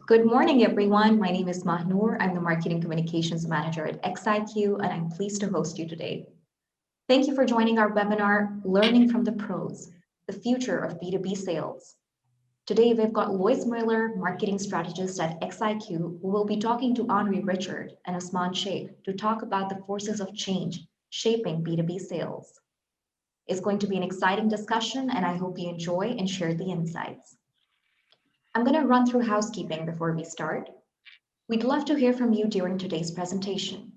Good morning, everyone. My name is Mahnoor. I'm the Marketing Communications Manager at xiQ, and I'm pleased to host you today. Thank you for joining our webinar, Learning from the Pros, the Future of B2B Sales. Today, we've got Lois Miller, Marketing Strategist at xiQ, who will be talking to Henri Richard and Usman Sheikh to talk about the forces of change shaping B2B sales. It's going to be an exciting discussion, and I hope you enjoy and share the insights. I'm going to run through housekeeping before we start. We'd love to hear from you during today's presentation.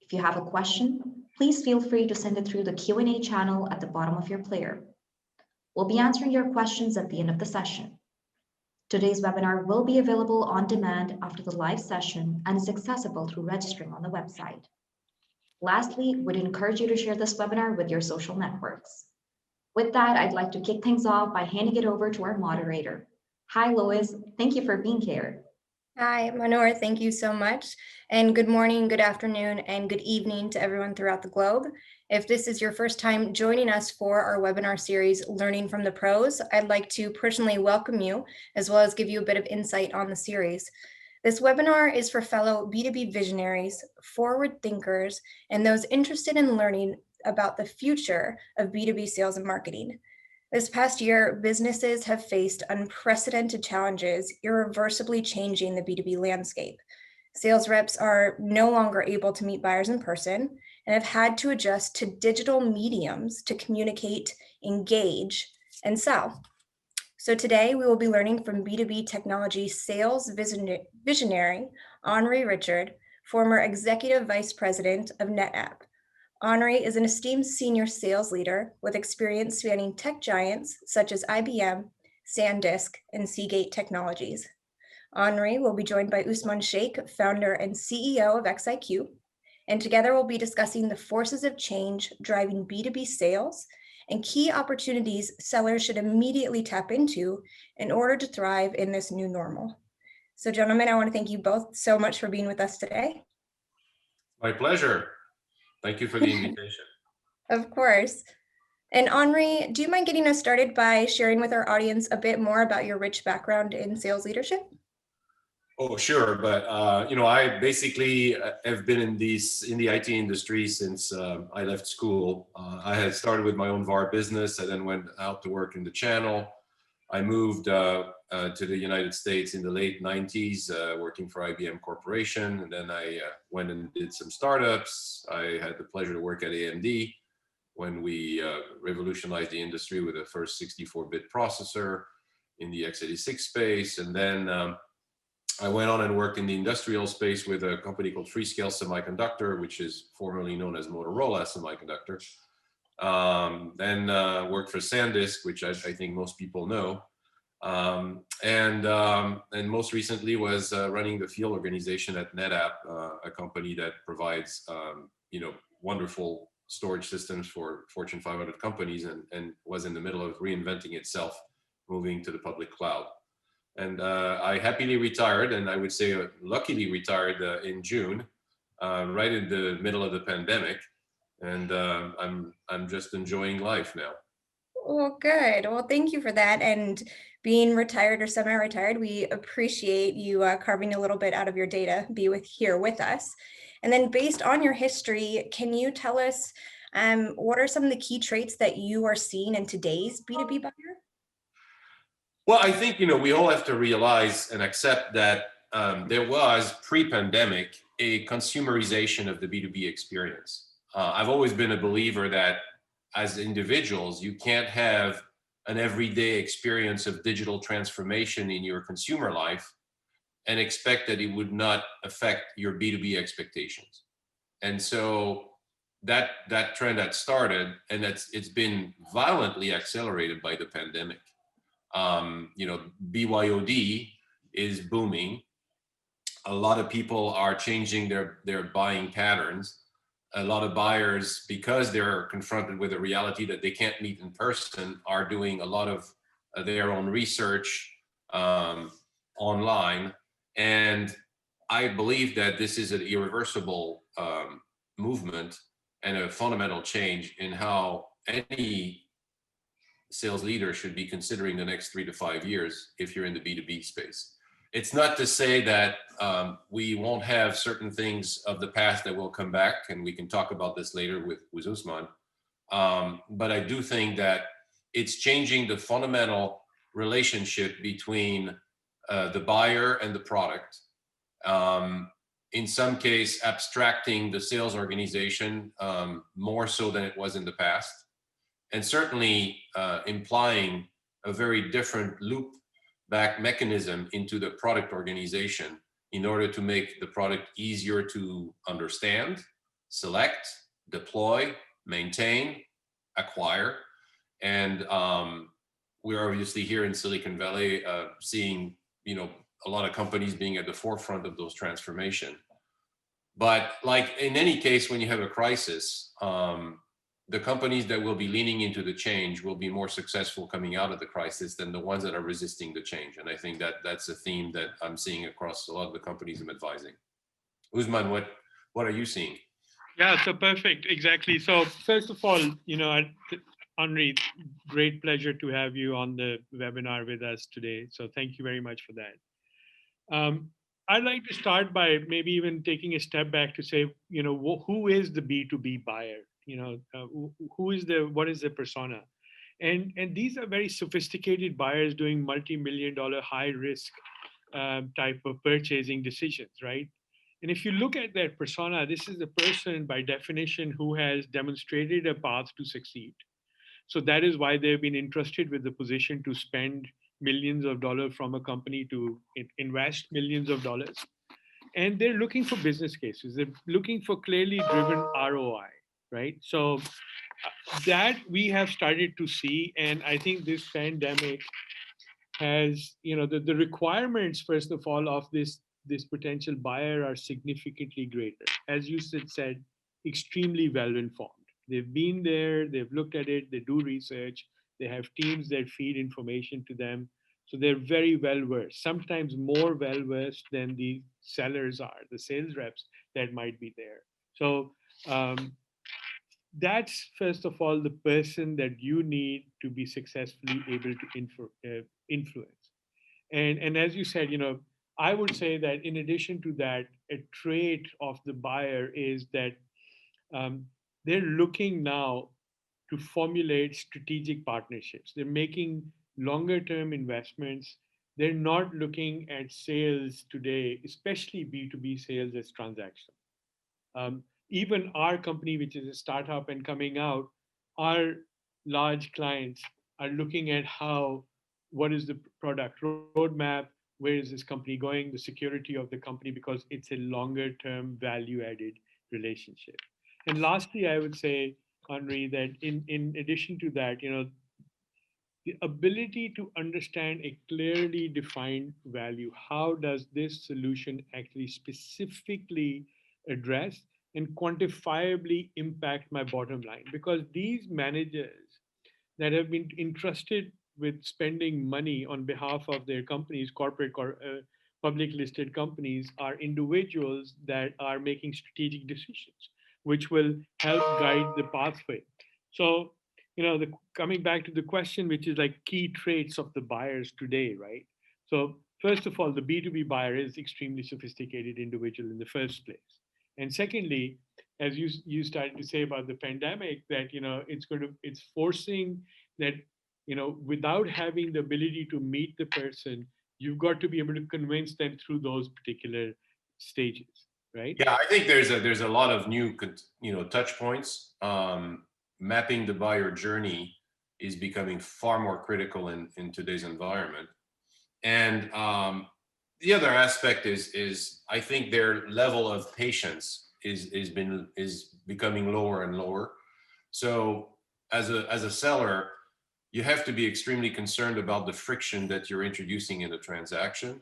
If you have a question, please feel free to send it through the Q&A channel at the bottom of your player. We'll be answering your questions at the end of the session. Today's webinar will be available on demand after the live session and is accessible through registering on the website. Lastly, we'd encourage you to share this webinar with your social networks. With that, I'd like to kick things off by handing it over to our moderator. Hi, Lois. Thank you for being here. Hi, Manor. Thank you so much. And good morning, good afternoon, and good evening to everyone throughout the globe. If this is your first time joining us for our webinar series, Learning from the Pros, I'd like to personally welcome you, as well as give you a bit of insight on the series. This webinar is for fellow B2B visionaries, forward thinkers, and those interested in learning about the future of B2B sales and marketing. This past year, businesses have faced unprecedented challenges, irreversibly changing the B2B landscape. Sales reps are no longer able to meet buyers in person and have had to adjust to digital mediums to communicate, engage, and sell. So today we will be learning from B2B technology sales visionary, Henri Richard, former Executive Vice President of NetApp. Henri is an esteemed senior sales leader with experience spanning tech giants such as IBM, SanDisk, and Seagate Technologies. Henri will be joined by Usman Sheikh, founder and CEO of xiQ, and together we'll be discussing the forces of change driving B2B sales and key opportunities sellers should immediately tap into in order to thrive in this new normal. So gentlemen, I want to thank you both so much for being with us today. My pleasure. Thank you for the invitation. Of course. And Henri, do you mind getting us started by sharing with our audience a bit more about your rich background in sales leadership? Oh, sure. But, I basically have been in the IT industry since I left school. I had started with my own VAR business. I then went out to work in the channel. I moved to the United States in the late 90s, working for IBM Corporation. And then I went and did some startups. I had the pleasure to work at AMD when we revolutionized the industry with the first 64-bit processor in the x86 space. And then I went on and worked in the industrial space with a company called Freescale Semiconductor, which is formerly known as Motorola Semiconductor. Then worked for SanDisk, which I think most people know. And most recently was running the field organization at NetApp, a company that provides wonderful storage systems for Fortune 500 companies, and was in the middle of reinventing itself, moving to the public cloud. And I happily retired, and I would say luckily retired in June, right in the middle of the pandemic. And I'm just enjoying life now. Well, good. Well, thank you for that. And being retired or semi-retired, we appreciate you carving a little bit out of your day to be here with us. And then based on your history, can you tell us what are some of the key traits that you are seeing in today's B2B buyer? Well, I think, we all have to realize and accept that there was pre-pandemic a consumerization of the B2B experience. I've always been a believer that as individuals, you can't have an everyday experience of digital transformation in your consumer life and expect that it would not affect your B2B expectations. And so that trend had started, and it's been violently accelerated by the pandemic. BYOD is booming. A lot of people are changing their buying patterns. A lot of buyers, because they're confronted with a reality that they can't meet in person, are doing a lot of their own research online. And I believe that this is an irreversible movement and a fundamental change in how any sales leader should be considering the next 3 to 5 years if you're in the B2B space. It's not to say that we won't have certain things of the past that will come back, and we can talk about this later with Usman. But I do think that it's changing the fundamental relationship between the buyer and the product. In some case, abstracting the sales organization more so than it was in the past, and certainly implying a very different loop back mechanism into the product organization in order to make the product easier to understand, select, deploy, maintain, acquire. And we're obviously here in Silicon Valley seeing, a lot of companies being at the forefront of those transformation. But like in any case, when you have a crisis, the companies that will be leaning into the change will be more successful coming out of the crisis than the ones that are resisting the change. And I think that that's a theme that I'm seeing across a lot of the companies I'm advising. Usman, what are you seeing? Yeah, so perfect. Exactly. So first of all, Henri, great pleasure to have you on the webinar with us today. So thank you very much for that. I'd like to start by maybe even taking a step back to say, who is the B2B buyer? What is the persona? And these are very sophisticated buyers doing multi-million-dollar high risk type of purchasing decisions, right? And if you look at that persona, this is a person by definition who has demonstrated a path to succeed. So that is why they've been entrusted with the position to spend millions of dollars from a company to invest millions of dollars. And they're looking for business cases. They're looking for clearly driven ROI, right? So that we have started to see. And I think this pandemic has, the requirements, first of all, of this potential buyer are significantly greater. As you said, extremely well informed. They've been there, they've looked at it, they do research, they have teams that feed information to them. So they're very well versed, sometimes more well versed than the sellers are, the sales reps that might be there. So that's first of all the person that you need to be successfully able to influence. And as you said, I would say that in addition to that, a trait of the buyer is that they're looking now to formulate strategic partnerships. They're making longer term investments. They're not looking at sales today, especially B2B sales, as transactional. Even our company, which is a startup and coming out, our large clients are looking at what is the product roadmap, where is this company going, the security of the company, because it's a longer term value added relationship. And lastly, I would say, Henri, that in addition to that, the ability to understand a clearly defined value. How does this solution actually specifically address and quantifiably impact my bottom line? Because these managers that have been entrusted with spending money on behalf of their companies, public listed companies, are individuals that are making strategic decisions, which will help guide the pathway. So, coming back to the question, which is like key traits of the buyers today, right? So first of all, the B2B buyer is extremely sophisticated individual in the first place. And secondly, as you started to say about the pandemic, that it's forcing that, without having the ability to meet the person, you've got to be able to convince them through those particular stages, right? Yeah, I think there's a lot of new touch points. Mapping the buyer journey is becoming far more critical in today's environment. And the other aspect is I think their level of patience is becoming lower and lower. So as a seller, you have to be extremely concerned about the friction that you're introducing in the transaction,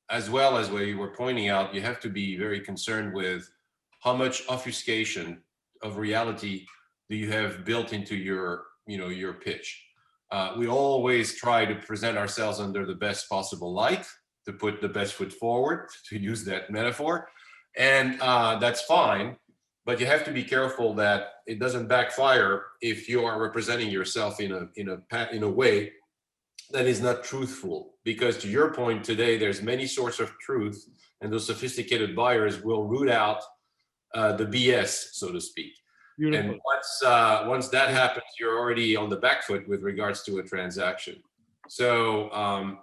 as well as what you were pointing out. You have to be very concerned with how much obfuscation of reality do you have built into your pitch. We always try to present ourselves under the best possible light, to put the best foot forward, to use that metaphor, and that's fine. But you have to be careful that it doesn't backfire if you are representing yourself in a way that is not truthful, because to your point today, there's many sources of truth, and those sophisticated buyers will root out the BS, so to speak. Beautiful. And once that happens, you're already on the back foot with regards to a transaction. So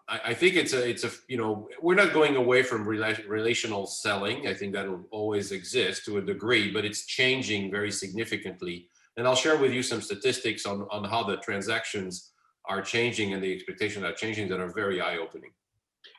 I think it's a we're not going away from relational selling. I think that'll always exist to a degree, but it's changing very significantly. And I'll share with you some statistics on how the transactions are changing and the expectations are changing that are very eye-opening.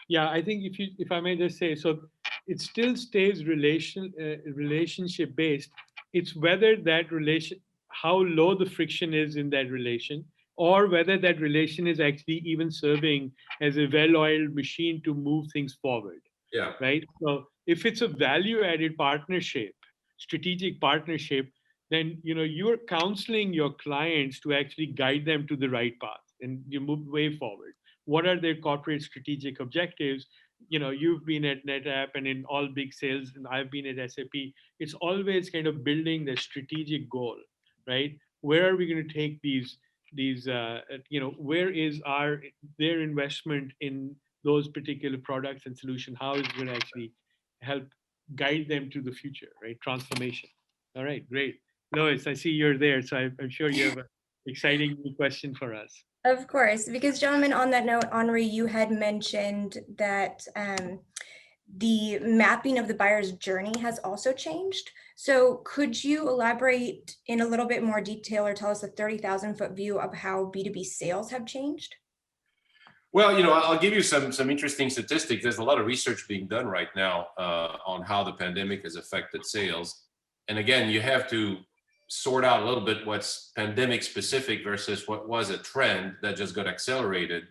Yeah, I think if I may just say, so it still stays relationship based. It's whether that relation, how low the friction is in that relation, or whether that relation is actually even serving as a well-oiled machine to move things forward. Yeah. Right. So if it's a value-added partnership, strategic partnership, then you're counseling your clients to actually guide them to the right path and you move way forward. What are their corporate strategic objectives? You've been at NetApp and in all big sales, and I've been at SAP. It's always kind of building the strategic goal, right? Where are we going to take these where is their investment in those particular products and solution? How is it going to actually help guide them to the future, right? Transformation. All right, great. Lois, I see you're there, so I'm sure you have an exciting new question for us. Of course, because gentlemen, on that note, Henri, you had mentioned that the mapping of the buyer's journey has also changed. So could you elaborate in a little bit more detail or tell us a 30,000-foot view of how B2B sales have changed? Well, I'll give you some interesting statistics. There's a lot of research being done right now on how the pandemic has affected sales. And again, you have to sort out a little bit what's pandemic specific versus what was a trend that just got accelerated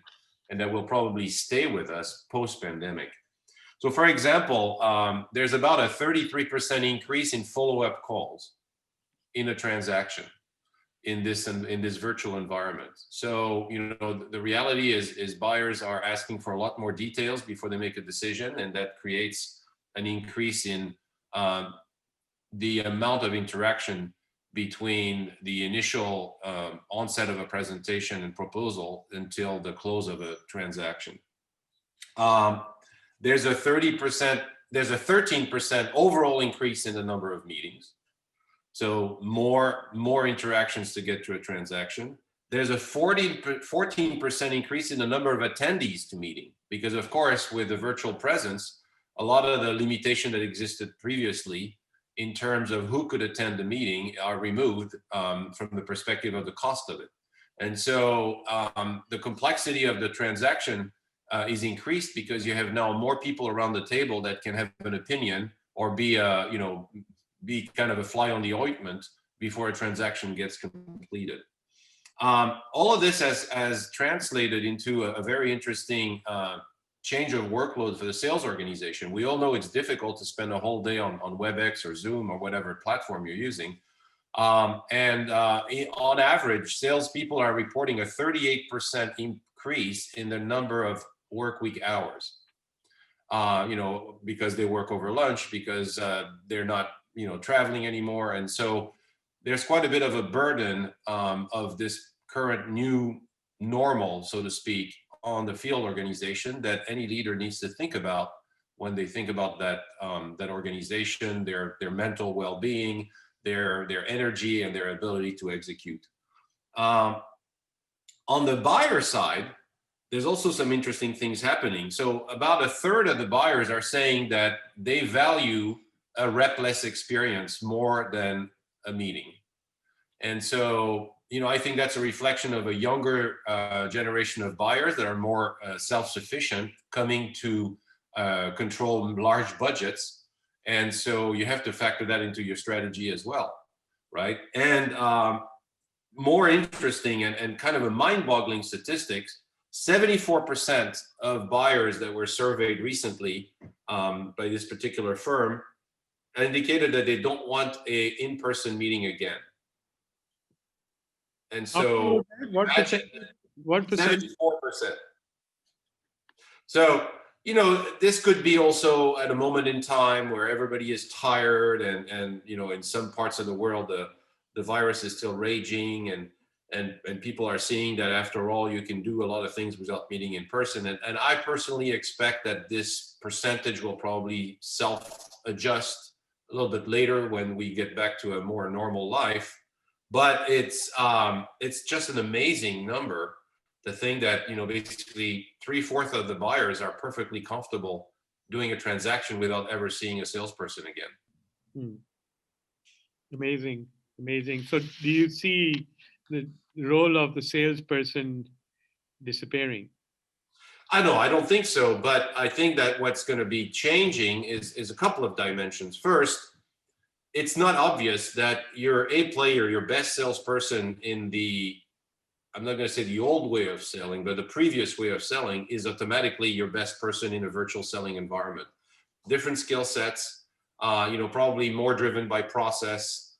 and that will probably stay with us post-pandemic. So for example, there's about a 33% increase in follow-up calls in a transaction in this virtual environment. So, the reality is buyers are asking for a lot more details before they make a decision, and that creates an increase in the amount of interaction between the initial onset of a presentation and proposal until the close of a transaction. There's a 13% overall increase in the number of meetings. So more interactions to get to a transaction. There's a 14% increase in the number of attendees to meeting, because of course, with the virtual presence, a lot of the limitation that existed previously in terms of who could attend the meeting are removed from the perspective of the cost of it. And so the complexity of the transaction is increased because you have now more people around the table that can have an opinion or be kind of a fly on the ointment before a transaction gets completed. All of this has translated into a very interesting change of workload for the sales organization. We all know it's difficult to spend a whole day on WebEx or Zoom or whatever platform you're using. On average, salespeople are reporting a 38% increase in the number of work week hours. Because they work over lunch, because they're not traveling anymore. And so there's quite a bit of a burden of this current new normal, so to speak, on the field organization that any leader needs to think about when they think about that organization, their mental well-being, their energy, and their ability to execute. On the buyer side, there's also some interesting things happening. So about a third of the buyers are saying that they value a rep-less experience more than a meeting. And so, I think that's a reflection of a younger generation of buyers that are more self-sufficient, coming to control large budgets. And so you have to factor that into your strategy as well, right? And more interesting and kind of a mind-boggling statistics, 74% of buyers that were surveyed recently by this particular firm indicated that they don't want an in-person meeting again. And so what percent? 74%. So, this could be also at a moment in time where everybody is tired and in some parts of the world, the virus is still raging. and people are seeing that after all, you can do a lot of things without meeting in person. And I personally expect that this percentage will probably self-adjust a little bit later when we get back to a more normal life. But it's just an amazing number to think that, you know, basically 3/4 of the buyers are perfectly comfortable doing a transaction without ever seeing a salesperson again. Amazing, amazing. So do you see the role of the salesperson disappearing? I know, I don't think so, but I think that what's going to be changing is a couple of dimensions. First, it's not obvious that your A player, your best salesperson in the, I'm not going to say the old way of selling, but the previous way of selling is automatically your best person in a virtual selling environment. Different skill sets, you know, probably more driven by process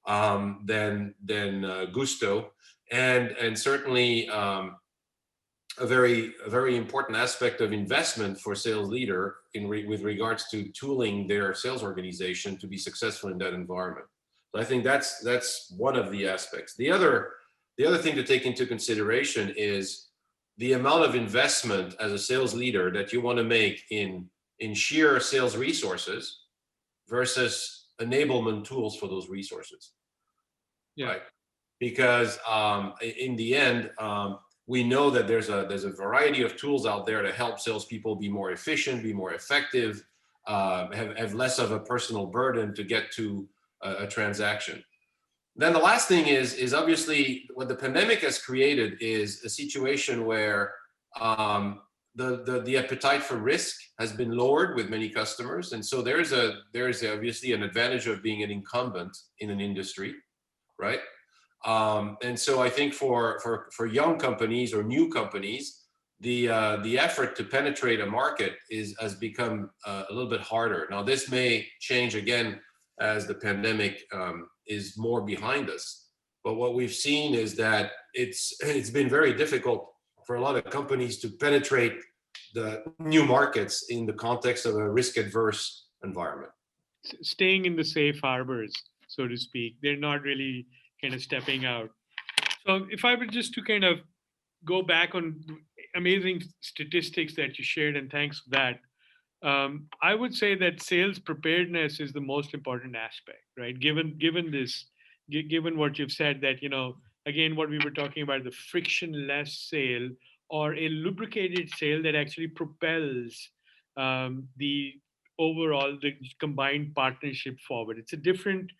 than gusto, and certainly a very important aspect of investment for sales leader with regards to tooling their sales organization to be successful in that environment. So I think that's one of the aspects. The other thing to take into consideration is the amount of investment as a sales leader that you want to make in sheer sales resources versus enablement tools for those resources. Yeah. Right? Because in the end, we know that there's a variety of tools out there to help salespeople be more efficient, be more effective, have less of a personal burden to get to a transaction. Then the last thing is obviously what the pandemic has created is a situation where the appetite for risk has been lowered with many customers, and so there's obviously an advantage of being an incumbent in an industry, right? And so I think for young companies or new companies, the effort to penetrate a market has become a little bit harder. Now this may change again as the pandemic is more behind us. But what we've seen is that it's been very difficult for a lot of companies to penetrate the new markets in the context of a risk-adverse environment. Staying in the safe harbors, so to speak. They're not really kind of stepping out. So if I were just to kind of go back on amazing statistics that you shared, and thanks for that, I would say that sales preparedness is the most important aspect, right? Given what you've said, that, you know, again, what we were talking about, the frictionless sale or a lubricated sale that actually propels the combined partnership forward. It's a different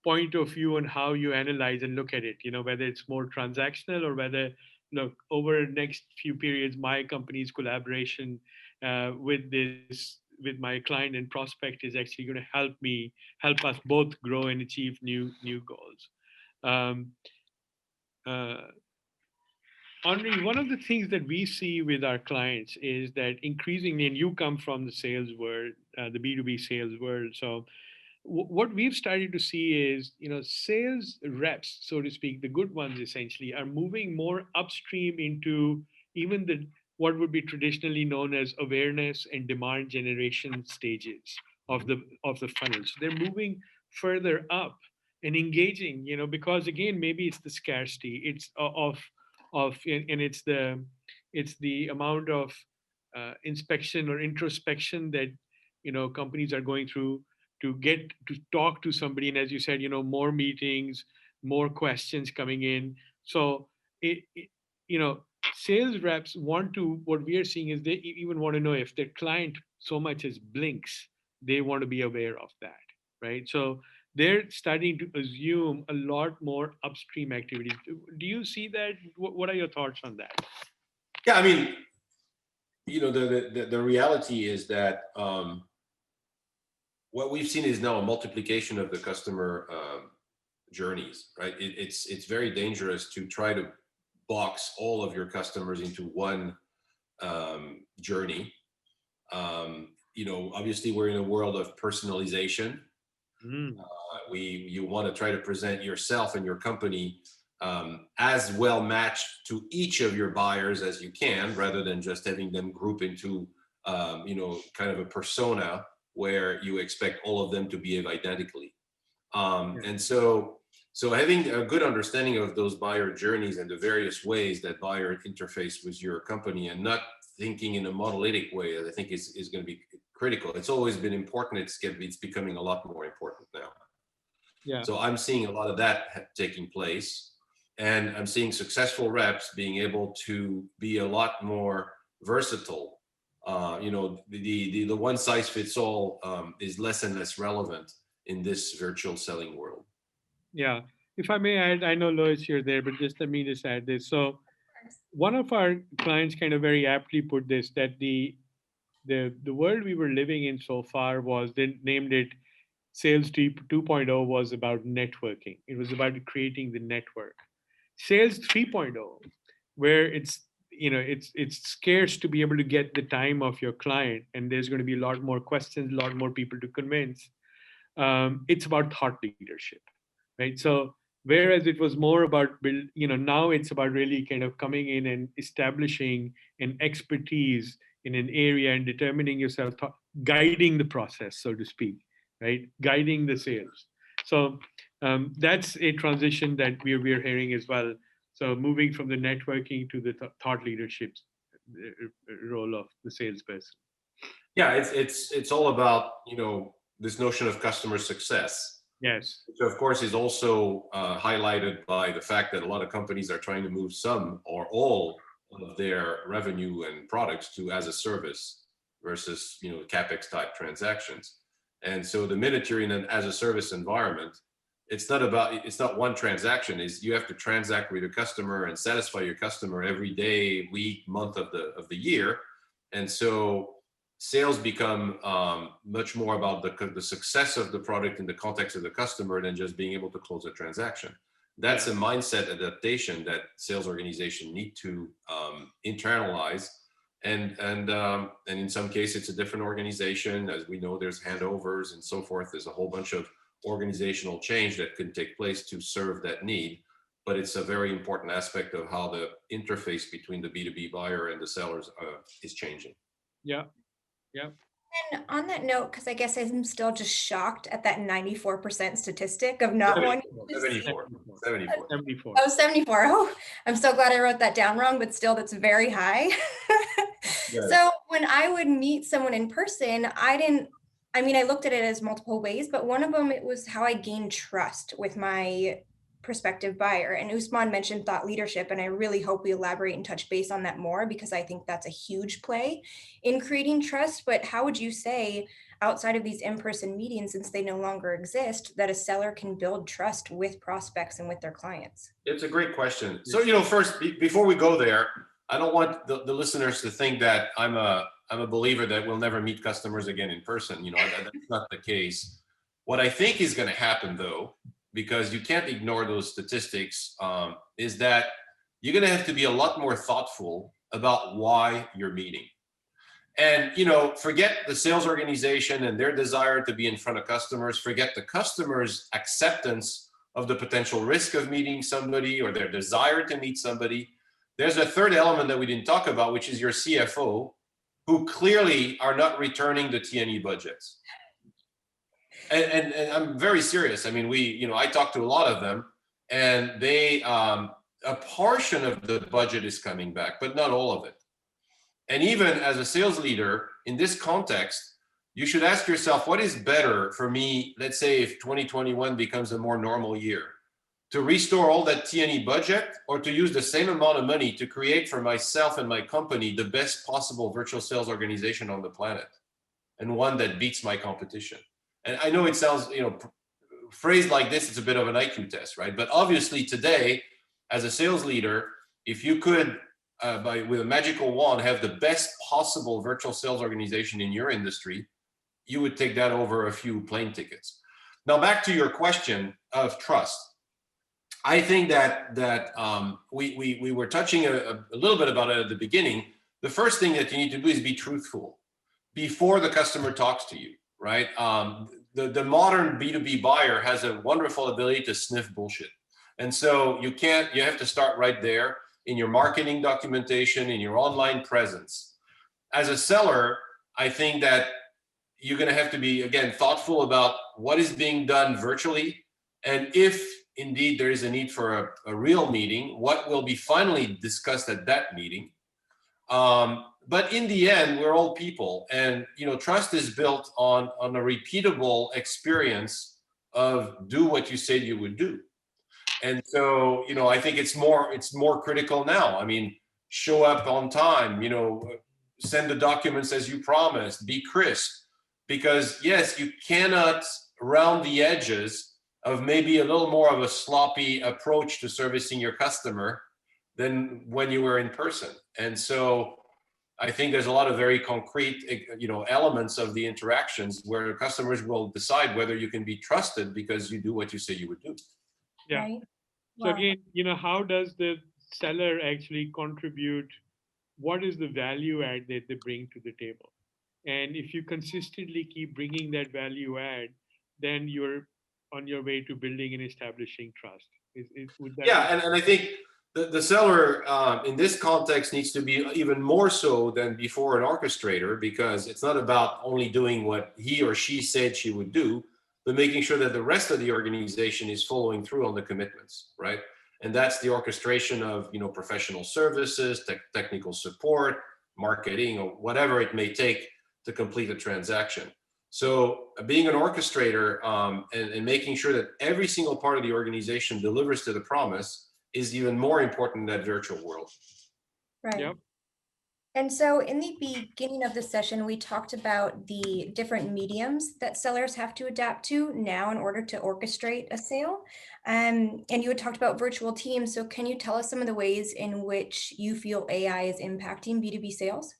point of view on how you analyze and look at it, you know, whether it's more transactional or whether, look, over the next few periods, my company's collaboration with my client and prospect is actually going to help us both grow and achieve new goals. Henri, one of the things that we see with our clients is that increasingly, and you come from the sales world, the B2B sales world, so what we've started to see is, you know, sales reps, so to speak, the good ones essentially, are moving more upstream into even what would be traditionally known as awareness and demand generation stages of the funnel. So they're moving further up and engaging, you know, because again, maybe it's the scarcity, and it's the amount of inspection or introspection that, you know, companies are going through to get to talk to somebody. And as you said, you know, more meetings, more questions coming in. So you know, sales reps what we are seeing is they even want to know if their client so much as blinks, they want to be aware of that, right? So they're starting to assume a lot more upstream activities. Do you see that? What are your thoughts on that? Yeah, I mean, you know, the reality is that what we've seen is now a multiplication of the customer journeys, right? It's very dangerous to try to box all of your customers into one journey. You know, obviously we're in a world of personalization. You want to try to present yourself and your company as well matched to each of your buyers as you can, rather than just having them group into you know, kind of a persona where you expect all of them to behave identically. And so So having a good understanding of those buyer journeys and the various ways that buyer interface with your company, and not thinking in a monolithic way, I think is going to be critical. It's always been important. It's becoming a lot more important now. Yeah. So I'm seeing a lot of that taking place, and I'm seeing successful reps being able to be a lot more versatile. The one size fits all is less and less relevant in this virtual selling world. Yeah. If I may add, I know Lois, you're there, but just let me just add this. So one of our clients kind of very aptly put this, that the world we were living in so far was, they named it Sales 2.0, was about networking. It was about creating the network. Sales 3.0, where it's scarce to be able to get the time of your client, and there's going to be a lot more questions, a lot more people to convince. It's about thought leadership, right? So whereas it was more about now it's about really kind of coming in and establishing an expertise in an area and determining yourself, guiding the process, so to speak, right? Guiding the sales. So that's a transition that we're hearing as well. So moving from the networking to the thought leadership role of the salesperson. Yeah, it's all about this notion of customer success. Yes. So of course is also highlighted by the fact that a lot of companies are trying to move some or all of their revenue and products to as a service versus CapEx type transactions. And so the minute you're in an as a service environment, it's not one transaction. Is you have to transact with your customer and satisfy your customer every day, week, month of the year. And so sales become much more about the success of the product in the context of the customer than just being able to close a transaction. That's a mindset adaptation that sales organization need to internalize. And in some cases, it's a different organization. As we know, there's handovers and so forth. There's a whole bunch of organizational change that can take place to serve that need. But it's a very important aspect of how the interface between the B2B buyer and the sellers is changing. Yeah. Yeah. And on that note, because I guess I'm still just shocked at that 94% statistic of not wanting to 74. Oh, 74. Oh, I'm so glad I wrote that down wrong, but still that's very high. Yes. So when I would meet someone in person, I looked at it as multiple ways, but one of them, it was how I gained trust with my prospective buyer. And Usman mentioned thought leadership, and I really hope we elaborate and touch base on that more, because I think that's a huge play in creating trust. But how would you say, outside of these in-person meetings, since they no longer exist, that a seller can build trust with prospects and with their clients? It's a great question. So, first, before we go there, I don't want the listeners to think that I'm a believer that we'll never meet customers again in person. That's not the case. What I think is going to happen, though, because you can't ignore those statistics, is that you're going to have to be a lot more thoughtful about why you're meeting. And, forget the sales organization and their desire to be in front of customers, forget the customer's acceptance of the potential risk of meeting somebody or their desire to meet somebody. There's a third element that we didn't talk about, which is your CFO, who clearly are not returning the T&E budgets. And I'm very serious. I mean, I talked to a lot of them, and they, a portion of the budget is coming back, but not all of it. And even as a sales leader in this context, you should ask yourself, what is better for me, let's say if 2021 becomes a more normal year, to restore all that T&E budget, or to use the same amount of money to create for myself and my company the best possible virtual sales organization on the planet, and one that beats my competition? And I know it sounds, phrased like this, it's a bit of an IQ test, right? But obviously today, as a sales leader, if you could, with a magical wand, have the best possible virtual sales organization in your industry, you would take that over a few plane tickets. Now, back to your question of trust. I think that we were touching a little bit about it at the beginning. The first thing that you need to do is be truthful before the customer talks to you, right? The modern B2B buyer has a wonderful ability to sniff bullshit. And so you have to start right there in your marketing documentation, in your online presence. As a seller, I think that you're going to have to be, again, thoughtful about what is being done virtually. And if indeed there is a need for a real meeting, what will be finally discussed at that meeting. But in the end, we're all people, and trust is built on a repeatable experience of do what you said you would do. And so, I think it's more critical now. I mean, show up on time, send the documents as you promised, be crisp, because yes, you cannot round the edges of maybe a little more of a sloppy approach to servicing your customer than when you were in person. And so I think there's a lot of very concrete, elements of the interactions where customers will decide whether you can be trusted because you do what you say you would do. Yeah. Right? So Wow. again, how does the seller actually contribute? What is the value add that they bring to the table? And if you consistently keep bringing that value add, then you're on your way to building and establishing trust. Would that Yeah, and I think the seller in this context needs to be even more so than before an orchestrator, because it's not about only doing what he or she said she would do, but making sure that the rest of the organization is following through on the commitments, right? And that's the orchestration of professional services, technical support, marketing, or whatever it may take to complete a transaction. So being an orchestrator and making sure that every single part of the organization delivers to the promise is even more important in that virtual world. Right. Yep. And so in the beginning of the session, we talked about the different mediums that sellers have to adapt to now in order to orchestrate a sale. And you had talked about virtual teams. So can you tell us some of the ways in which you feel AI is impacting B2B sales?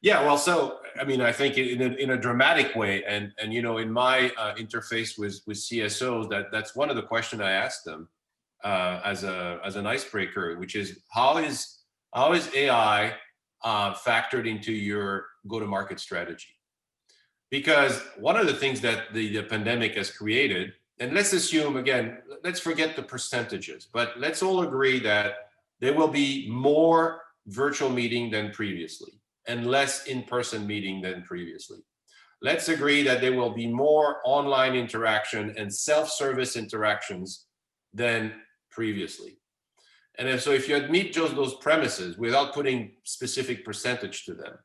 Yeah, well, so I mean, I think in a dramatic way, and in my interface with CSOs, that's one of the questions I asked them as an icebreaker, which is how is AI factored into your go-to-market strategy? Because one of the things that the pandemic has created, and let's assume again, let's forget the percentages, but let's all agree that there will be more virtual meeting than previously and less in-person meeting than previously. Let's agree that there will be more online interaction and self-service interactions than previously. And so if you admit just those premises without putting specific percentage to them,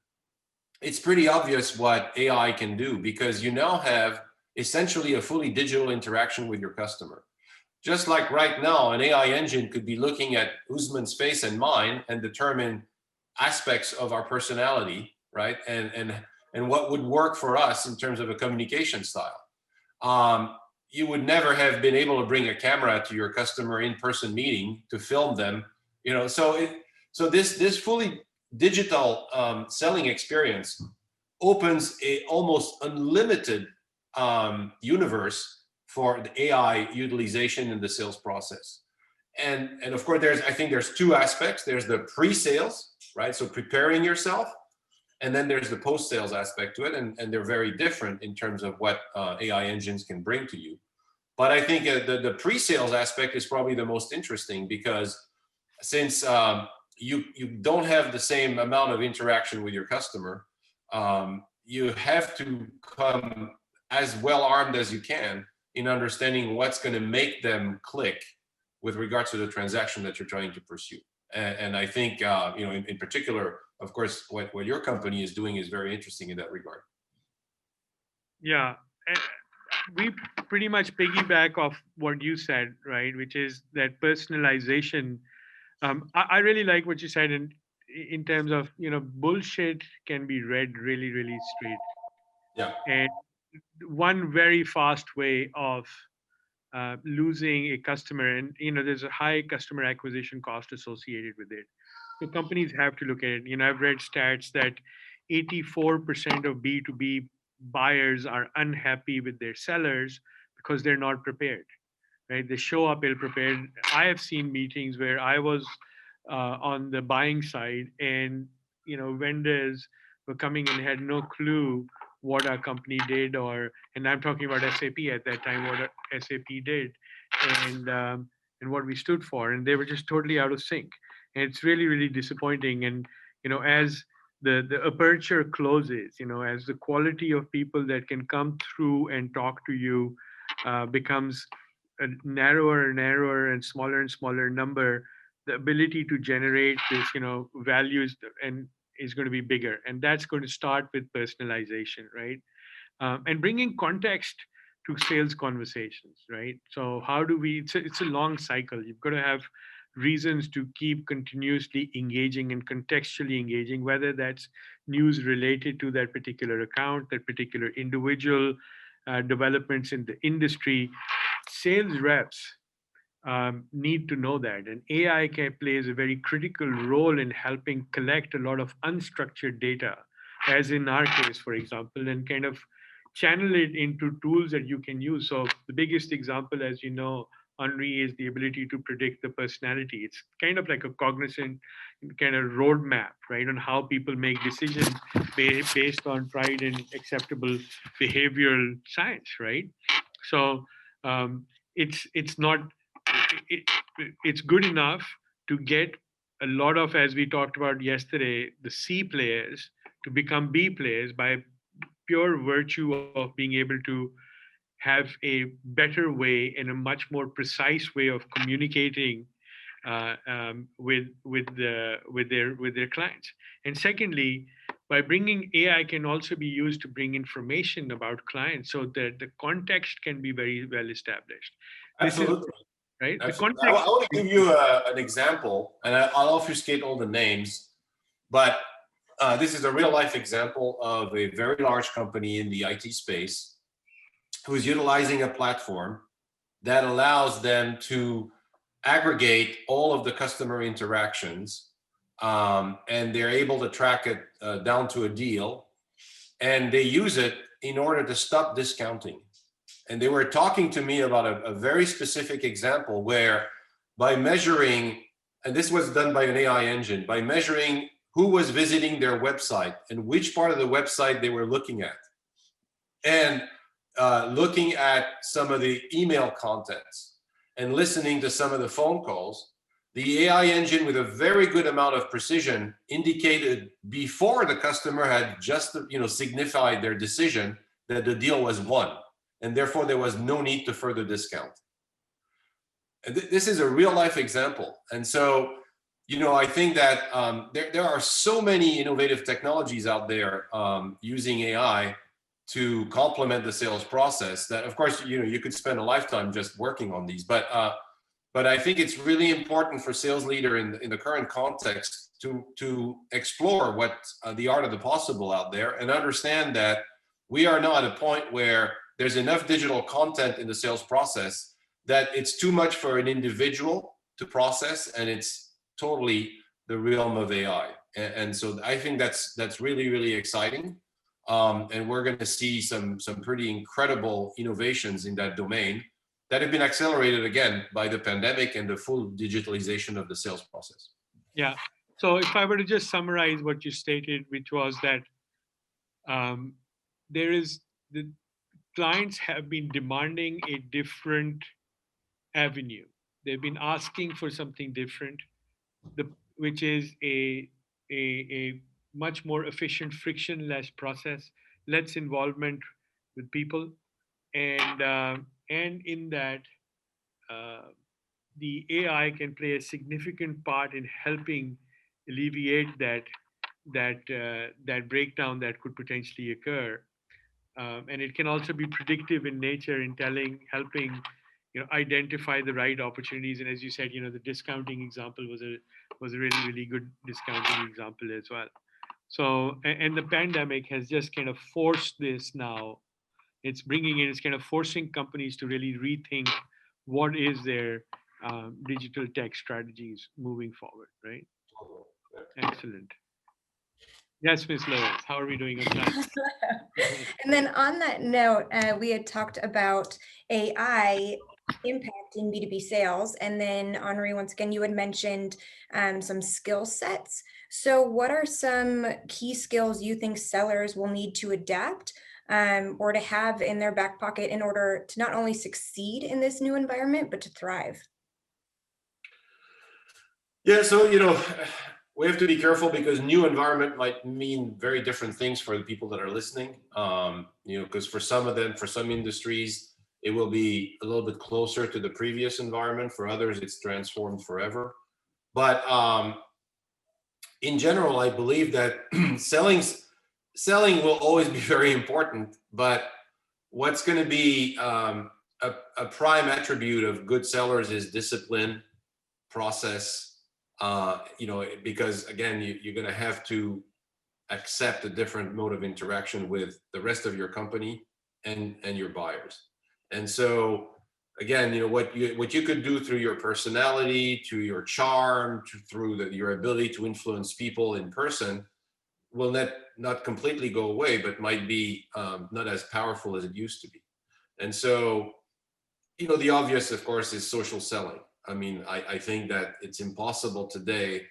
it's pretty obvious what AI can do, because you now have essentially a fully digital interaction with your customer. Just like right now, an AI engine could be looking at Usman's face and mine and determine aspects of our personality, right? And what would work for us in terms of a communication style. You would never have been able to bring a camera to your customer in-person meeting to film them, so this fully digital selling experience opens a almost unlimited universe for the AI utilization in the sales process. And of course, I think there's two aspects. There's the pre-sales, right? So preparing yourself. And then there's the post-sales aspect to it. And they're very different in terms of what AI engines can bring to you. But I think the pre-sales aspect is probably the most interesting, because since you don't have the same amount of interaction with your customer, you have to come as well armed as you can in understanding what's going to make them click with regards to the transaction that you're trying to pursue. And I think, in particular, of course, what your company is doing is very interesting in that regard. Yeah, we pretty much piggyback off what you said, right? Which is that personalization. I really like what you said in terms of, bullshit can be read really, really straight. Yeah. And one very fast way of losing a customer, and there's a high customer acquisition cost associated with it. So companies have to look at it. I've read stats that 84% of B2B buyers are unhappy with their sellers because they're not prepared, right? They show up ill-prepared. I have seen meetings where I was on the buying side, and vendors were coming and had no clue what our company did, and I'm talking about SAP at that time, what SAP did, and what we stood for, and they were just totally out of sync. And it's really, really disappointing. And as the aperture closes, as the quality of people that can come through and talk to you becomes a narrower and narrower and smaller number, the ability to generate this, values and is going to be bigger. And that's going to start with personalization, right? And bringing context to sales conversations, right? So how do we? It's a long cycle. You've got to have reasons to keep continuously engaging and contextually engaging, whether that's news related to that particular account, that particular individual, developments in the industry. Sales reps need to know that. And AI plays a very critical role in helping collect a lot of unstructured data, as in our case, for example, and kind of channel it into tools that you can use. So the biggest example, as you know, Henri, is the ability to predict the personality. It's kind of like a cognizant kind of roadmap, right, on how people make decisions based on tried and acceptable behavioral science, right? So it's not it, it's good enough to get a lot of, as we talked about yesterday, the C players to become B players by pure virtue of being able to have a better way and a much more precise way of communicating with their clients. And secondly, by bringing AI can also be used to bring information about clients so that the context can be very well established. This is Absolutely. right. The Absolutely. I context. want to give you an example, and I'll obfuscate all the names, but this is a real life example of a very large company in the IT space who's utilizing a platform that allows them to aggregate all of the customer interactions, and they're able to track it down to a deal, and they use it in order to stop discounting. And they were talking to me about a very specific example where by measuring, and this was done by an AI engine, by measuring who was visiting their website and which part of the website they were looking at, and looking at some of the email contents and listening to some of the phone calls, the AI engine with a very good amount of precision indicated before the customer had just signified their decision that the deal was won, and therefore there was no need to further discount. And this is a real life example. And so, I think that there are so many innovative technologies out there using AI to complement the sales process that, of course, you could spend a lifetime just working on these. But I think it's really important for sales leader in the current context to explore what the art of the possible out there, and understand that we are now at a point where there's enough digital content in the sales process that it's too much for an individual to process, and it's totally the realm of AI. And so I think that's really, really exciting. And we're going to see some pretty incredible innovations in that domain that have been accelerated again by the pandemic and the full digitalization of the sales process. Yeah. So if I were to just summarize what you stated, which was that the clients have been demanding a different avenue. They've been asking for something different, which is a much more efficient, frictionless process, less involvement with people, and in that the AI can play a significant part in helping alleviate that breakdown that could potentially occur. And it can also be predictive in nature in helping identify the right opportunities. And as you said, the discounting example was a really, really good discounting example as well. So, and the pandemic has just kind of forced this now. It's kind of forcing companies to really rethink what is their digital tech strategies moving forward, right? Excellent. Yes, Ms. Lois, how are we doing on time? And then on that note, we had talked about AI impacting B2B sales. And then Henri, once again, you had mentioned some skill sets. So what are some key skills you think sellers will need to adapt or to have in their back pocket in order to not only succeed in this new environment, but to thrive? Yeah, so, we have to be careful because new environment might mean very different things for the people that are listening. Because for some of them, for some industries, it will be a little bit closer to the previous environment. For others, it's transformed forever. But in general, I believe that selling will always be very important. But what's going to be a prime attribute of good sellers is discipline, process. Because again, you're going to have to accept a different mode of interaction with the rest of your company and your buyers. And so again, what you could do through your personality, to your charm, through your ability to influence people in person will not completely go away, but might be not as powerful as it used to be. And so, the obvious, of course, is social selling. I mean, I think that it's impossible today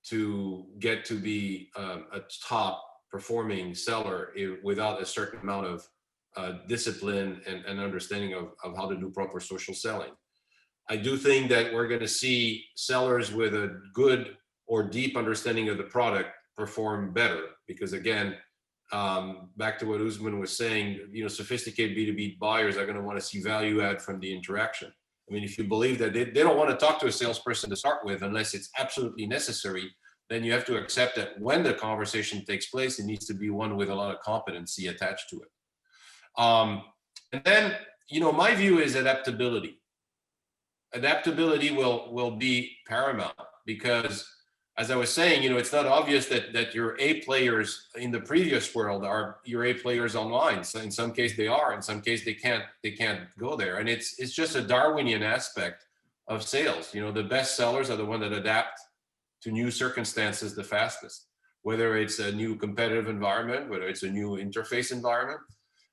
to get to be a top performing seller without a certain amount of discipline and understanding of how to do proper social selling. I do think that we're going to see sellers with a good or deep understanding of the product perform better, because again, back to what Usman was saying, sophisticated B2B buyers are going to want to see value add from the interaction. I mean, if you believe that they don't want to talk to a salesperson to start with unless it's absolutely necessary, then you have to accept that when the conversation takes place, it needs to be one with a lot of competency attached to it. And then, my view is adaptability. Adaptability will be paramount, because as I was saying, it's not obvious that your A players in the previous world are your A players online. So in some case they are, in some case they can't go there. And it's just a Darwinian aspect of sales. The best sellers are the ones that adapt to new circumstances the fastest, whether it's a new competitive environment, whether it's a new interface environment.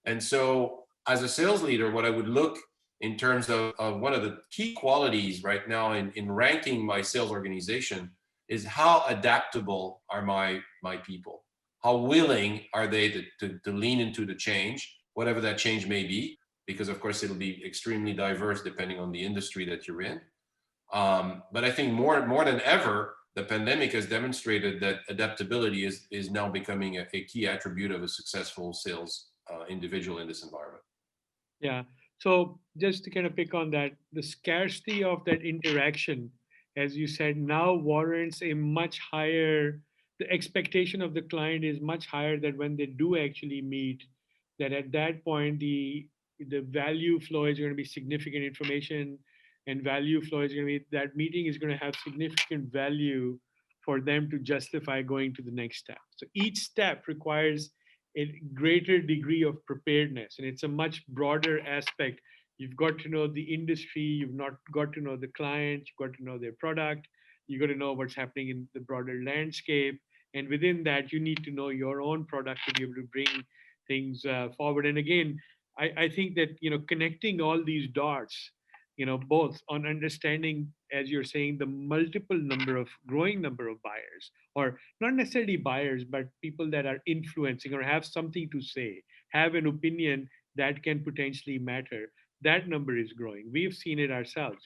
And so as a sales leader, what I would look in terms of one of the key qualities right now in ranking my sales organization is how adaptable are my people? How willing are they to lean into the change, whatever that change may be, because of course it'll be extremely diverse depending on the industry that you're in. But I think more than ever, the pandemic has demonstrated that adaptability is now becoming a key attribute of a successful sales individual in this environment. Yeah. So just to kind of pick on that, the scarcity of that interaction, as you said, now warrants a much higher, the expectation of the client is much higher that when they do actually meet, that at that point, the value flow is going to be significant information, and value flow is going to be, that meeting is going to have significant value for them to justify going to the next step. So each step requires a greater degree of preparedness, and it's a much broader aspect. You've got to know the industry, you've not got to know the client, you've got to know their product, you got to know what's happening in the broader landscape, and within that you need to know your own product to be able to bring things forward. And again, I think that connecting all these dots, both on understanding, as you're saying, the growing number of buyers, or not necessarily buyers, but people that are influencing or have something to say, have an opinion that can potentially matter. That number is growing. We've seen it ourselves.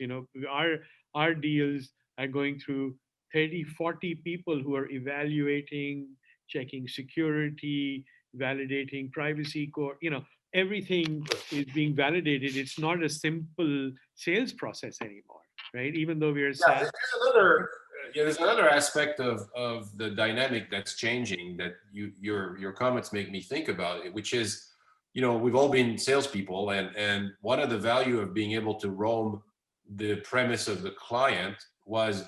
Our deals are going through 30, 40 people who are evaluating, checking security, validating privacy core, everything is being validated. It's not a simple sales process anymore, right? Even though we're SaaS. There's another aspect of the dynamic that's changing that your comments make me think about it, which is, we've all been salespeople, and one of the value of being able to roam the premise of the client was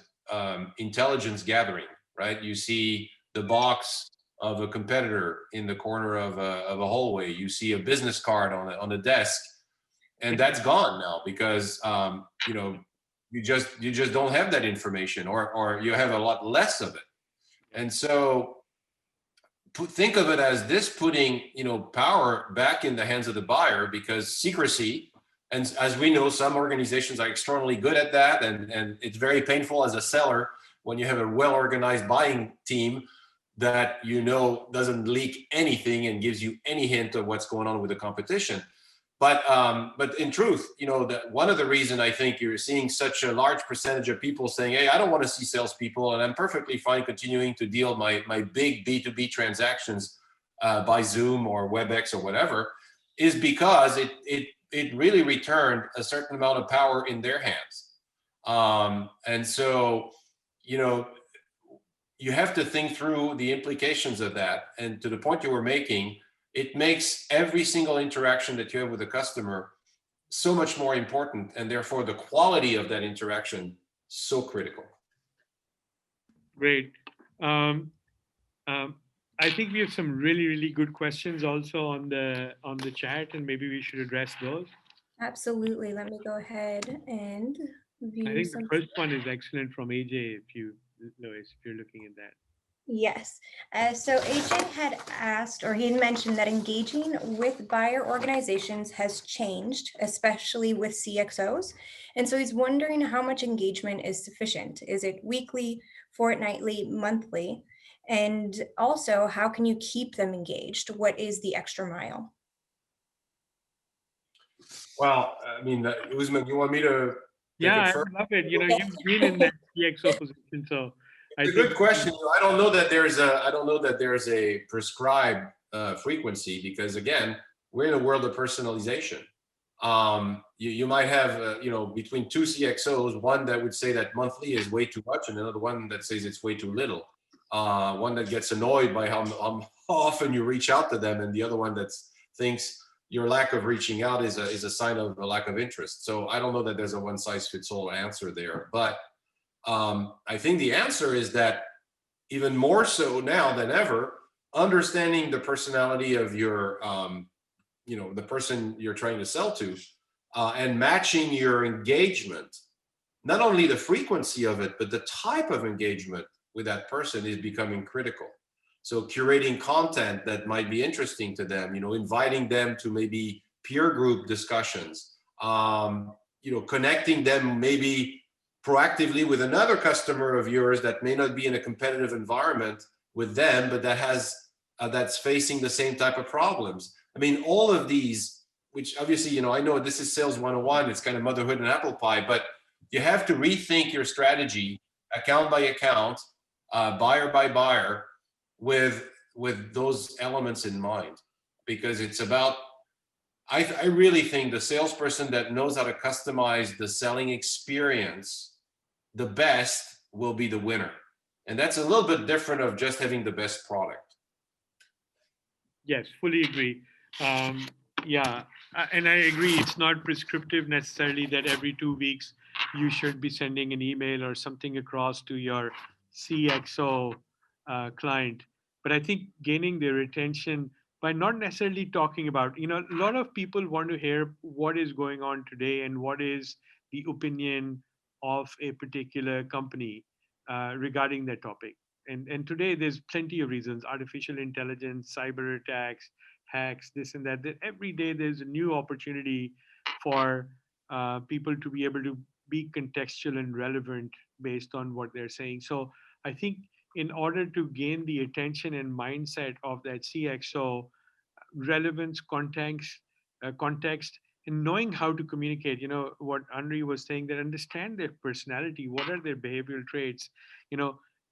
intelligence gathering, right? You see the box of a competitor in the corner of a hallway. You see a business card on a desk, and that's gone now because you just don't have that information, or you have a lot less of it. And so think of it as this putting power back in the hands of the buyer, because secrecy, and as we know, some organizations are extraordinarily good at that, and it's very painful as a seller when you have a well-organized buying team that doesn't leak anything and gives you any hint of what's going on with the competition. But in truth, that one of the reasons I think you're seeing such a large percentage of people saying, hey, I don't want to see salespeople, and I'm perfectly fine continuing to deal my big B2B transactions by Zoom or WebEx or whatever, is because it really returned a certain amount of power in their hands. And so, you know, you have to think through the implications of that. And to the point you were making, it makes every single interaction that you have with a customer so much more important, and therefore the quality of that interaction so critical. Great. Um, um, I think we have some really, really good questions also on the chat, and maybe we should address those. Absolutely. Let me go ahead and I view think the some. first one is excellent from AJ, Lois, if you're looking at that. Yes. So AJ had asked, or he had mentioned that engaging with buyer organizations has changed, especially with CXOs. And so he's wondering how much engagement is sufficient. Is it weekly, fortnightly, monthly? And also, how can you keep them engaged? What is the extra mile? Well, I mean, Usman, you want me to take Yeah, it I first? love it. You know, you've been in that CXO position, so I It's a think good question. I don't know that there's a prescribed frequency, because again, we're in a world of personalization. You might have between two CXOs, one that would say that monthly is way too much, and another one that says it's way too little. One that gets annoyed by how often you reach out to them, and the other one that thinks your lack of reaching out is a sign of a lack of interest. So I don't know that there's a one size fits all answer there, but I think the answer is that even more so now than ever, understanding the personality of your, the person you're trying to sell to, and matching your engagement, not only the frequency of it, but the type of engagement with that person is becoming critical. So curating content that might be interesting to them, inviting them to maybe peer group discussions, connecting them maybe proactively with another customer of yours that may not be in a competitive environment with them, but that's facing the same type of problems. I mean, all of these, which obviously, I know this is sales 101, it's kind of motherhood and apple pie, but you have to rethink your strategy account by account, buyer by buyer, with those elements in mind, because it's about, I really think the salesperson that knows how to customize the selling experience the best will be the winner. And that's a little bit different of just having the best product. yes, fully agree. Yeah, and I agree. It's not prescriptive necessarily that every 2 weeks you should be sending an email or something across to your CXO client. But I think gaining their attention by not necessarily talking about, a lot of people want to hear what is going on today and what is the opinion of a particular company regarding that topic. And today there's plenty of reasons: artificial intelligence, cyber attacks, hacks, this and that. That every day there's a new opportunity for people to be able to be contextual and relevant based on what they're saying. So I think in order to gain the attention and mindset of that CXO, relevance, context, and knowing how to communicate. What Henri was saying, that understand their personality, what are their behavioral traits.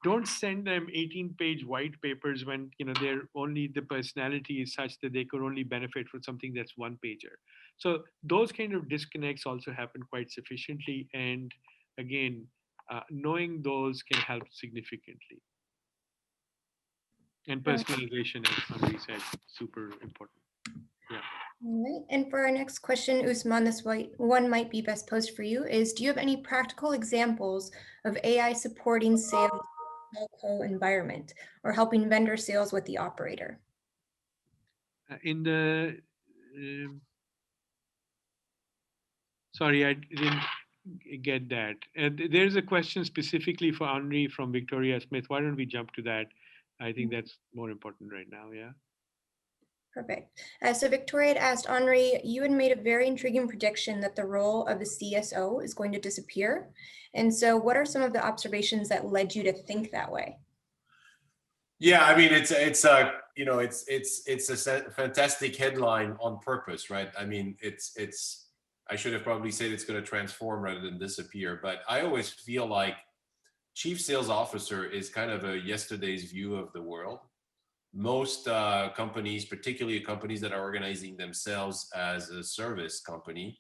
Don't send them 18-page white papers when they're only, the personality is such that they could only benefit from something that's one pager. So those kind of disconnects also happen quite sufficiently, and again, knowing those can help significantly. And personalization, as Henri said, super important. Yeah. All right. And for our next question, Usman, this one might be best posed for you, is do you have any practical examples of AI supporting sales telco environment or helping vendor sales with the operator? In the sorry, I didn't get that. There's a question specifically for Henri from Victoria Smith. Why don't we jump to that? I think that's more important right now. Yeah. Perfect. So Victoria had asked, Henri, you had made a very intriguing prediction that the role of the CSO is going to disappear. And so what are some of the observations that led you to think that way? Yeah, I mean, it's a fantastic headline on purpose, right? I mean, I should have probably said it's going to transform rather than disappear, but I always feel like chief sales officer is kind of a yesterday's view of the world. most companies, particularly companies that are organizing themselves as a service company,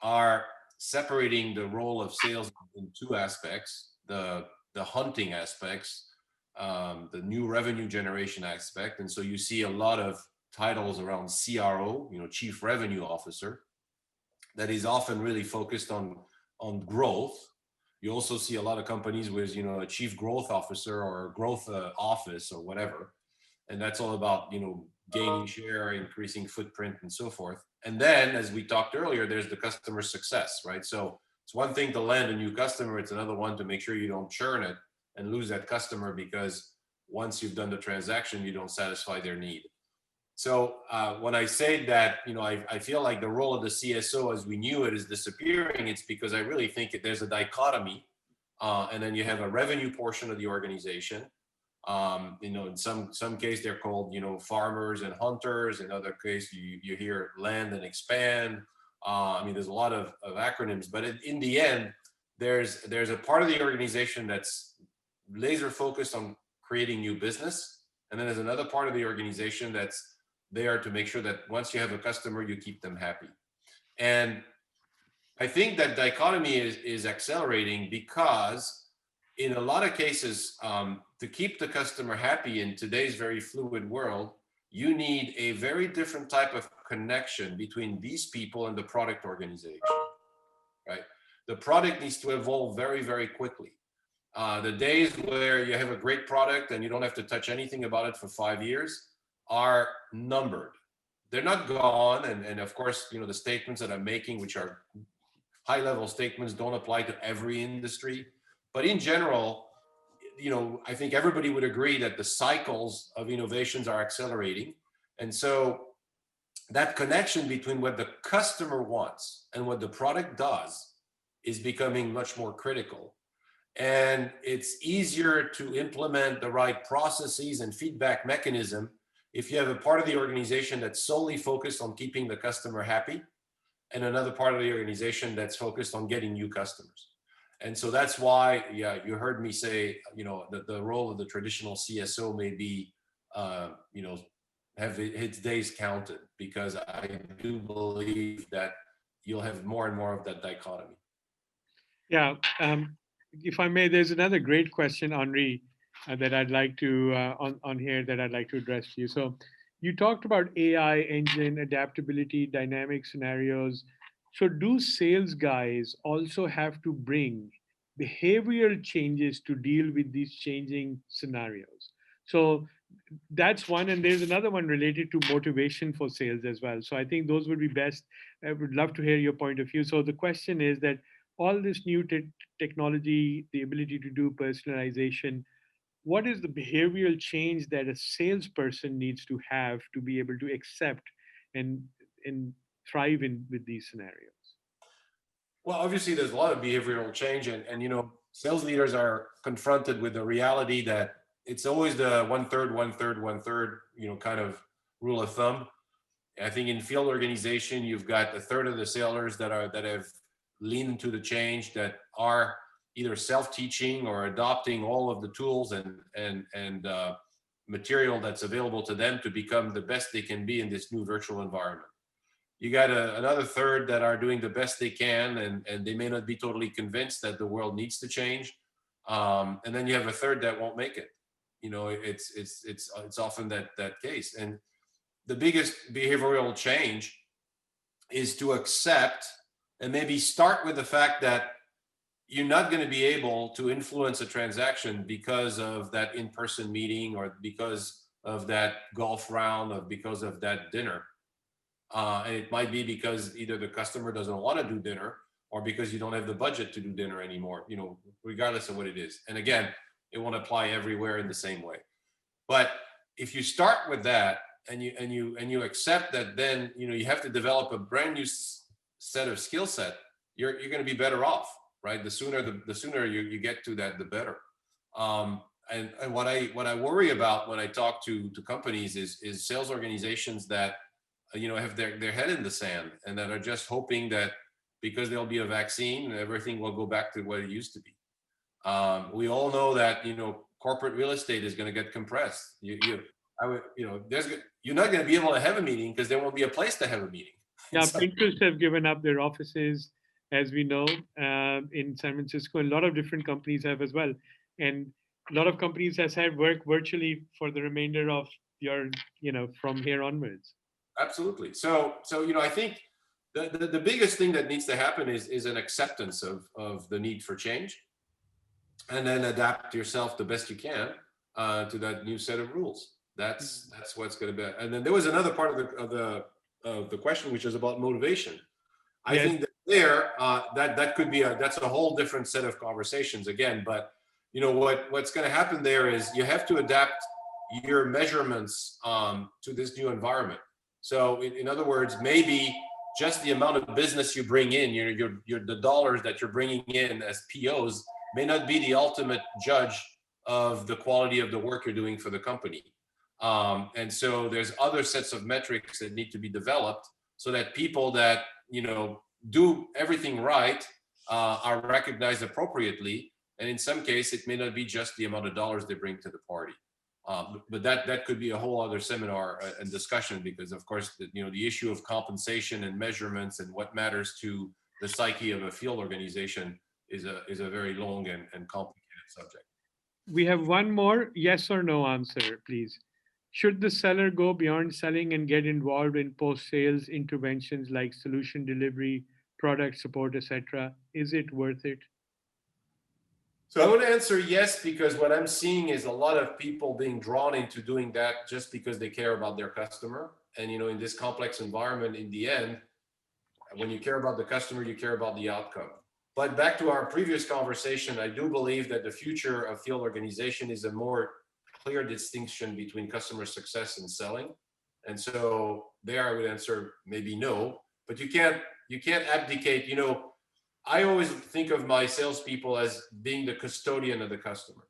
are separating the role of sales in two aspects: the hunting aspects, the new revenue generation aspect. And so you see a lot of titles around CRO, Chief Revenue Officer, that is often really focused on growth. You also see a lot of companies with a chief growth officer or a growth office or whatever, and that's all about gaining share, increasing footprint, and so forth. And then, as we talked earlier, there's the customer success, right? So it's one thing to land a new customer, it's another one to make sure you don't churn it and lose that customer because once you've done the transaction, you don't satisfy their need. So when I say that, I feel like the role of the CSO as we knew it is disappearing, it's because I really think there's a dichotomy, and then you have a revenue portion of the organization. In some case they're called, farmers and hunters. In other case, you hear land and expand. There's a lot of acronyms, but in the end, there's a part of the organization that's laser focused on creating new business, and then there's another part of the organization that's there to make sure that once you have a customer, you keep them happy. And I think that dichotomy is accelerating because in a lot of cases, to keep the customer happy in today's very fluid world, you need a very different type of connection between these people and the product organization, right? The product needs to evolve very, very quickly. The days where you have a great product and you don't have to touch anything about it for 5 years are numbered. They're not gone. And of course, the statements that I'm making, which are high level statements, don't apply to every industry. But in general, I think everybody would agree that the cycles of innovations are accelerating. And so that connection between what the customer wants and what the product does is becoming much more critical. And it's easier to implement the right processes and feedback mechanism if you have a part of the organization that's solely focused on keeping the customer happy and another part of the organization that's focused on getting new customers. And so that's why, you heard me say, that the role of the traditional CSO may be, have its days counted, because I do believe that you'll have more and more of that dichotomy. Yeah, if I may, there's another great question, Henri, that I'd like to on here that I'd like to address to you. So, you talked about AI engine adaptability, dynamic scenarios. So, do sales guys also have to bring behavioral changes to deal with these changing scenarios? So, that's one, and there's another one related to motivation for sales as well. So, I think those would be best. I would love to hear your point of view. So, the question is that all this new technology, the ability to do personalization, what is the behavioral change that a salesperson needs to have to be able to accept and thrive in with these scenarios? Well, obviously, there's a lot of behavioral change, and sales leaders are confronted with the reality that it's always the 1/3, 1/3, 1/3, kind of rule of thumb. I think in field organization, you've got a third of the sellers that have leaned into the change, that are either self-teaching or adopting all of the tools and material that's available to them to become the best they can be in this new virtual environment. You got another third that are doing the best they can, and they may not be totally convinced that the world needs to change. And then you have a third that won't make it. It's often that case. And the biggest behavioral change is to accept and maybe start with the fact that you're not going to be able to influence a transaction because of that in-person meeting, or because of that golf round, or because of that dinner. And it might be because either the customer doesn't want to do dinner, or because you don't have the budget to do dinner anymore, regardless of what it is. And again, it won't apply everywhere in the same way. But if you start with that, and you accept that, then you have to develop a brand new set of skill set, you're going to be better off, right? The sooner you get to that, the better. And what I worry about when I talk to companies is sales organizations that have their head in the sand, and that are just hoping that because there'll be a vaccine, everything will go back to what it used to be. We all know that corporate real estate is going to get compressed. I would, you're not going to be able to have a meeting because there won't be a place to have a meeting. Yeah, So- Pinterest have given up their offices, as we know, in San Francisco, and a lot of different companies have as well. And a lot of companies has had work virtually for the remainder of your, from here onwards. Absolutely. So I think the biggest thing that needs to happen is an acceptance of the need for change, and then adapt yourself the best you can to that new set of rules. That's what's going to be. And then there was another part of the question, which is about motivation. I think that that could be that's a whole different set of conversations again. But what's going to happen there is you have to adapt your measurements to this new environment. So in other words, maybe just the amount of business you bring in, the dollars that you're bringing in as POs may not be the ultimate judge of the quality of the work you're doing for the company. And so there's other sets of metrics that need to be developed so that people that, do everything right are recognized appropriately. And in some case, it may not be just the amount of dollars they bring to the party. But that could be a whole other seminar and discussion, because of course, the issue of compensation and measurements and what matters to the psyche of a field organization is a very long and complicated subject. We have one more yes or no answer, please. Should the seller go beyond selling and get involved in post-sales interventions like solution delivery, product support, etc.? Is it worth it? So I want to answer yes, because what I'm seeing is a lot of people being drawn into doing that just because they care about their customer. And in this complex environment, in the end, when you care about the customer, you care about the outcome. But back to our previous conversation, I do believe that the future of field organization is a more clear distinction between customer success and selling. And so there I would answer maybe no, but you can't abdicate. I always think of my salespeople as being the custodian of the customer.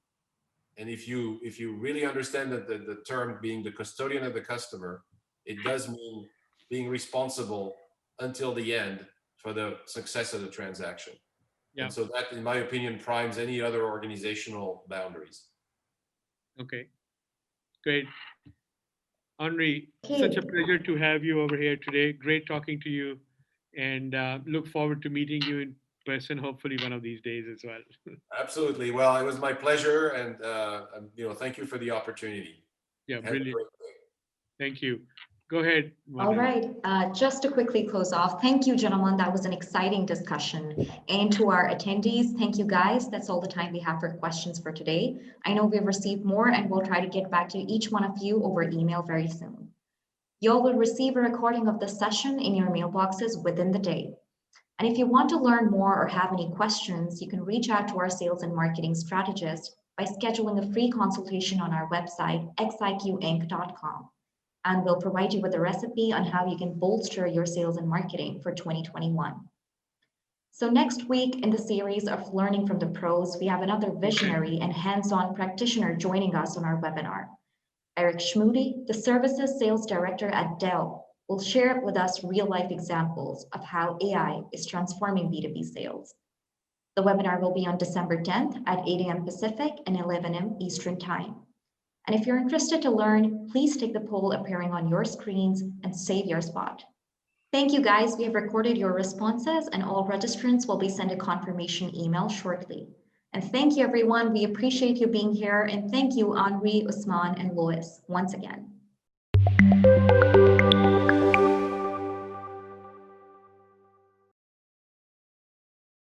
And if you really understand that the term being the custodian of the customer, it does mean being responsible until the end for the success of the transaction. Yeah. And so that, in my opinion, primes any other organizational boundaries. Okay, great. Henri, such a pleasure to have you over here today. Great talking to you, and look forward to meeting you in person, hopefully one of these days as well. Absolutely. Well, it was my pleasure, and thank you for the opportunity. Yeah, brilliant. Thank you. Go ahead. All right, just to quickly close off, thank you, gentlemen. That was an exciting discussion. And to our attendees, thank you, guys. That's all the time we have for questions for today. I know we've received more, and we'll try to get back to each one of you over email very soon. Y'all will receive a recording of this session in your mailboxes within the day. And if you want to learn more or have any questions, you can reach out to our sales and marketing strategist by scheduling a free consultation on our website, xiqinc.com. And we'll provide you with a recipe on how you can bolster your sales and marketing for 2021. So next week in the series of Learning from the Pros, we have another visionary and hands-on practitioner joining us on our webinar. Eric Schmoody, the Services Sales Director at Dell, will share with us real-life examples of how AI is transforming B2B sales. The webinar will be on December 10th at 8 a.m. Pacific and 11 a.m. Eastern Time. And if you're interested to learn, please take the poll appearing on your screens and save your spot. Thank you, guys. We have recorded your responses, and all registrants will be sent a confirmation email shortly. And thank you, everyone. We appreciate you being here. And thank you, Henri, Usman, and Louis, once again.